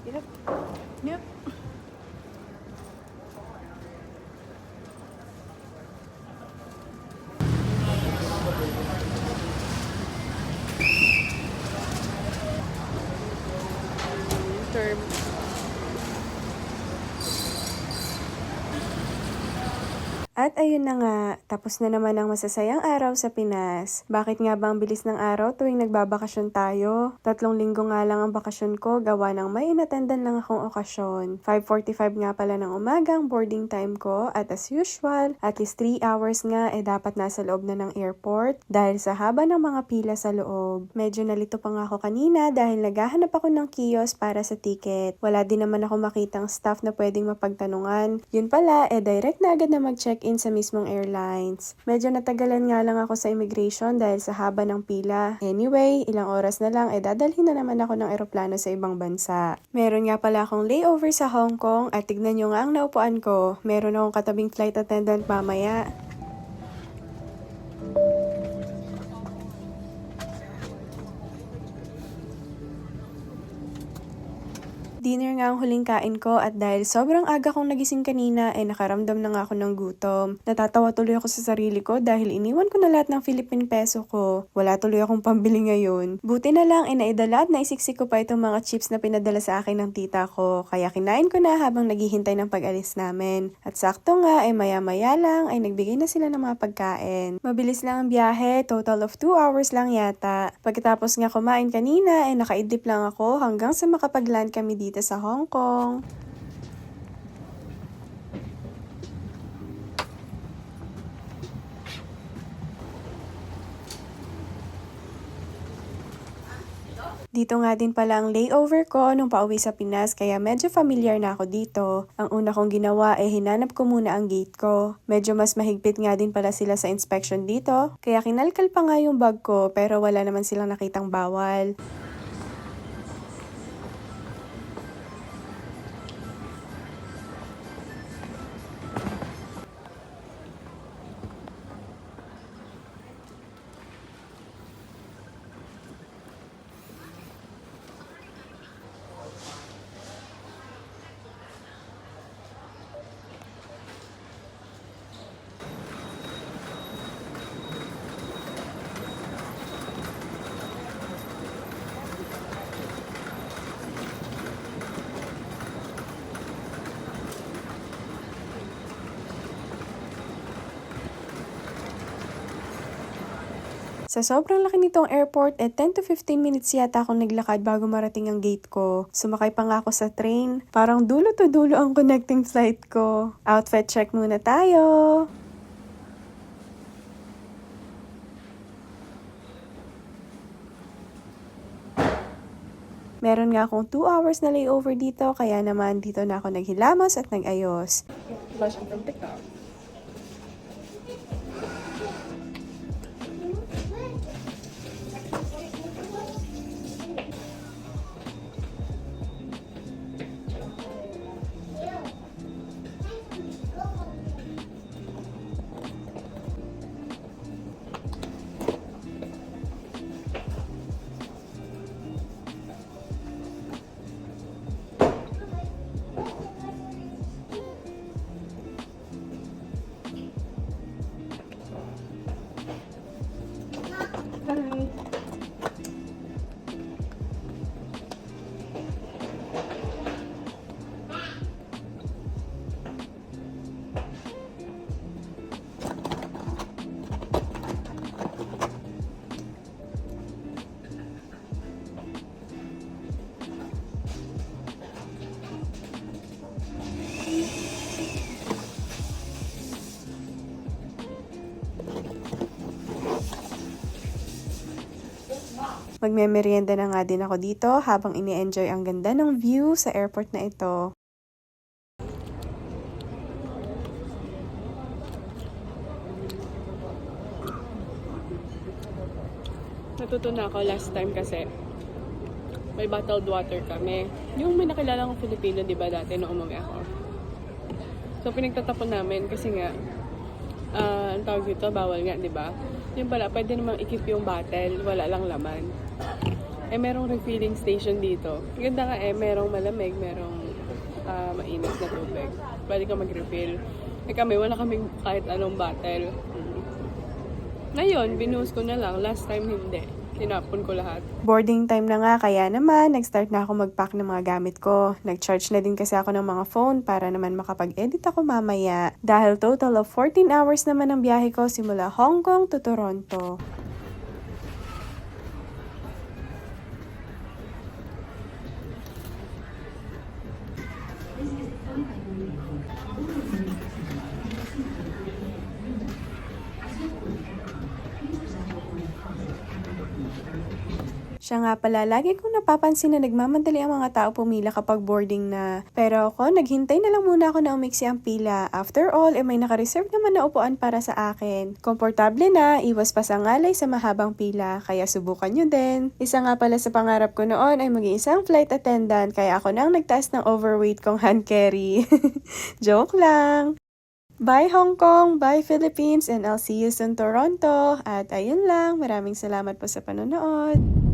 Yep. Yep. Term. At ayun na nga, tapos na naman ang masasayang araw sa Pinas. Bakit nga ba ang bilis ng araw tuwing nagbabakasyon tayo? 3 linggo nga lang ang bakasyon ko, gawa ng may inattendan lang akong okasyon. 5:45 nga pala ng umaga ang boarding time ko at as usual, at least 3 hours nga dapat nasa loob na ng airport dahil sa haba ng mga pila sa loob. Medyo nalito pa nga ako kanina dahil naghahanap ako ng kiosk para sa ticket. Wala din naman ako makitang staff na pwedeng mapagtanungan. Yun pala, direct na agad na mag-check-in sa mismong airlines. Medyo natagalan nga lang ako sa immigration dahil sa haba ng pila. Anyway, ilang oras na lang dadalhin na naman ako ng eroplano sa ibang bansa. Meron nga pala akong layover sa Hong Kong at tignan nyo nga ang naupuan ko. Meron akong katabing flight attendant mamaya. Dinner nga ang huling kain ko at dahil sobrang aga kong nagising kanina nakaramdam na nga ako ng gutom. Natatawa tuloy ako sa sarili ko dahil iniwan ko na lahat ng Philippine peso ko. Wala tuloy akong pambili ngayon. Buti na lang naidala at naisiksik ko pa itong mga chips na pinadala sa akin ng tita ko. Kaya kinain ko na habang naghihintay ng pag-alis namin. At sakto nga maya-maya lang nagbigay na sila ng mga pagkain. Mabilis lang ang biyahe, total of 2 hours lang yata. Pagkatapos nga kumain kanina nakaidlip lang ako hanggang sa makapag-land kami dito sa Hong Kong. Dito nga din pala ang layover ko nung pauwi sa Pinas kaya medyo familiar na ako dito. Ang una kong ginawa hinanap ko muna ang gate ko. Medyo mas mahigpit nga din pala sila sa inspection dito. Kaya kinalkal pa nga yung bag ko pero wala naman silang nakitang bawal. Sa sobrang laki nitong airport, 10 to 15 minutes yata akong naglakad bago marating ang gate ko. Sumakay pa nga ako sa train. Parang dulo to dulo ang connecting flight ko. Outfit check muna tayo! Meron nga akong 2 hours na layover dito, kaya naman dito na ako naghilamos at nag-ayos. Flash from TikTok. Hi. Magme-merienda na nga din ako dito habang ini-enjoy ang ganda ng view sa airport na ito. Natuto na ako last time kasi may bottled water kami. Yung may nakilala kong Filipino, di ba dati nung umuwi ako. So pinagtatapon namin kasi nga, ang tawag dito, bawal nga, di ba? Yung pala, pwede namang i-keep yung bottle, wala lang laman. ay merong refilling station dito. Ganda nga merong malamig, merong mainit na tubig. Pwede ka mag-refill. Kami, wala kaming kahit anong bottle. Ngayon, binuhos ko na lang. Last time, hindi. Tinapon ko lahat. Boarding time na nga, kaya naman, nag-start na ako mag-pack ng mga gamit ko. Nag-charge na din kasi ako ng mga phone para naman makapag-edit ako mamaya. Dahil total of 14 hours naman ang biyahe ko simula Hong Kong to Toronto. Siya nga pala, lagi kong napapansin na nagmamadali ang mga tao pumila kapag boarding na. Pero ako, naghintay na lang muna ako na umiksi ang pila. After all, may naka-reserve naman na upuan para sa akin. Komportable na, iwas pa sa ngalay sa mahabang pila, kaya subukan nyo din. Isa nga pala sa pangarap ko noon ay maging isang flight attendant, kaya ako nang nagtaas ng overweight kong hand carry. Joke lang! Bye Hong Kong, bye Philippines, and I'll see you soon Toronto. At ayun lang, maraming salamat po sa panonood.